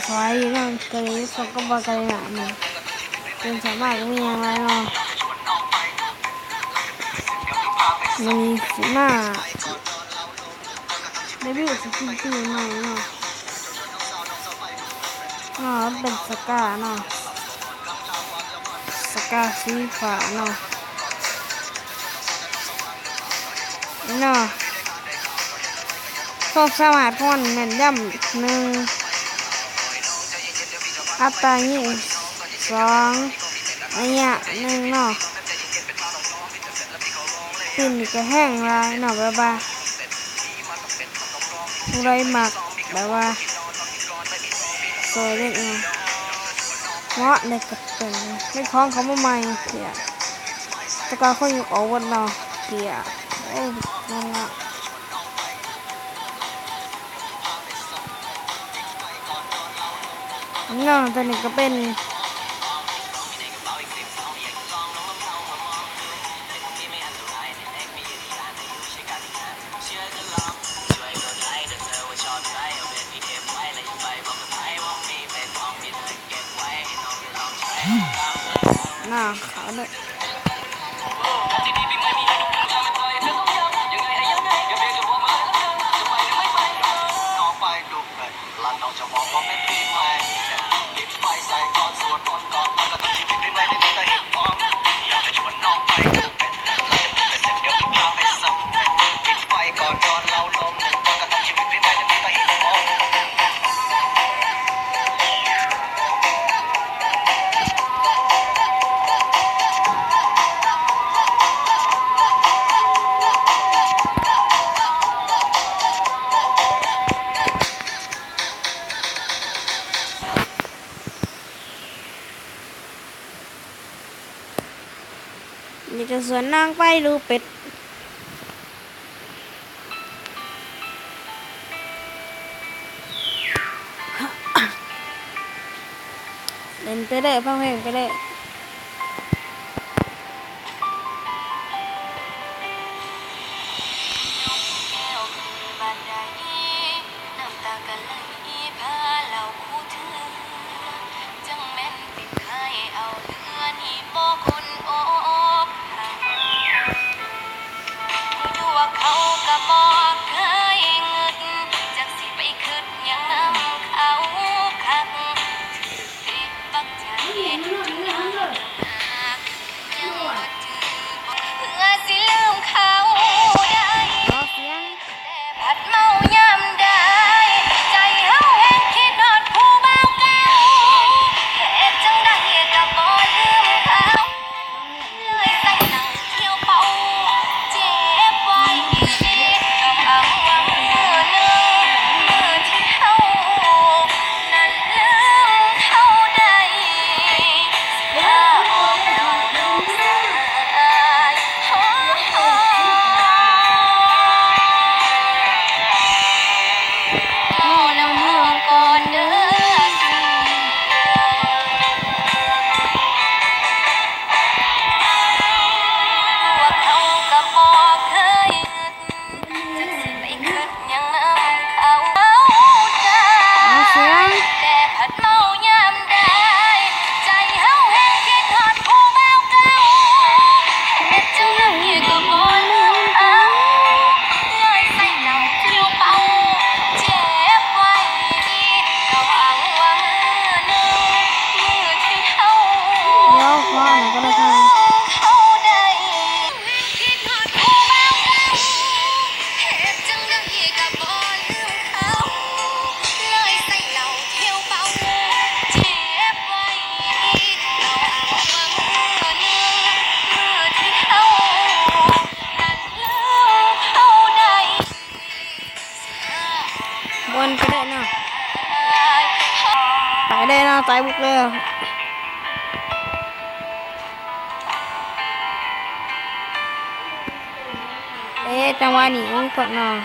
สวยเนาะเกยสก็บอกเกยหนามันเป็นสามารถก็มีอย่างไรเนาะมันสีหน้าเดบิวต์สกินปีใหม่เนาะเป็นสกาเนาะสกาสีฟ้าเนาะเนาะพวกสมาร์ทโฟนแม่นยำหนึ่งอัตรายิงสองระยะหนึ่งเนาะปิ่นก็แห้งลายเนาะแบบว่าผู้ใดมักแบบว่าสวยเล็กเนาะเหมาะในกระเป็นไม่คล้องเขามาใหม่เสียแต่ก็เขาอยู่ออกวันเนาะเสียโอ้นั่นละเนาะตัวนี้ก็เป็นหน้าขาวเลยนี่จะสวนนางไปดูเป็ดเล่นไปเลยฟังเพลงไปเลยเขาก็บอกเคยเงินจากสิไปคืดยังนำเขาคักถือติดปักใจยังบ่ถือเพื่อสิลืมเขาได้แต่พัดเมายามได้ใจเฮาแห้งคิดฮอดผู้บ่าวเก่าเฮ็ดจังใดก็บ่ลืมเขาเลยใส่หนังเที่ยวเป่าเจ็บไว้ต้องเอาว่ามือหนึ่งมือที่เฮานั้นลืมเขาได้ถ้าออกนอกโลกสายโอ้โหโอ้แล้วโอ้ก่อนเด้อว่าเขาก็บอกเคยจักสิไปคืดยังนำเขาได้แต่พัดเมายามใดใจเฮาแห้งคิดฮอดผู้บ่าวเก่าเฮ็ดจังใดก็บ่ลืมเอาเลยใส่เหล้าเที่ยวเป่าเจ็บไว้เขาอ้างว่ามือหนึ่งมือที่เฮาเดี๋ยวขอหน่อยก็ได้ค่ะเขาได้คิดฮอดผู้บ่าวเก่าเฮ็ดจังใดก็บ่ลืมเขาเลยใส่เหล้าเที่ยวเป่าเจ็บไว้เขาอ้างว่ามือหนึ่งมือที่เฮานั้นลืมเขาได้บนก็ได้เนาะไปได้เนาะตายบุกเลยจังหวะนี้มันกดเนาะ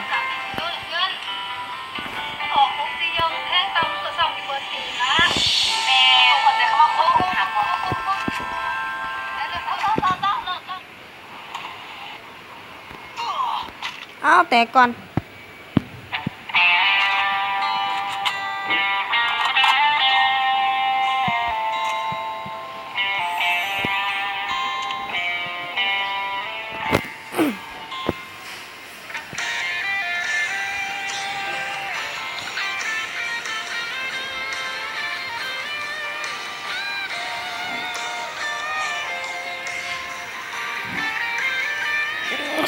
เอาแต่ก่อน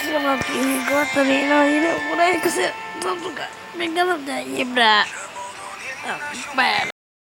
sulla piccottolino io vorrei che sia tutto che mi chiamo da Ibra bene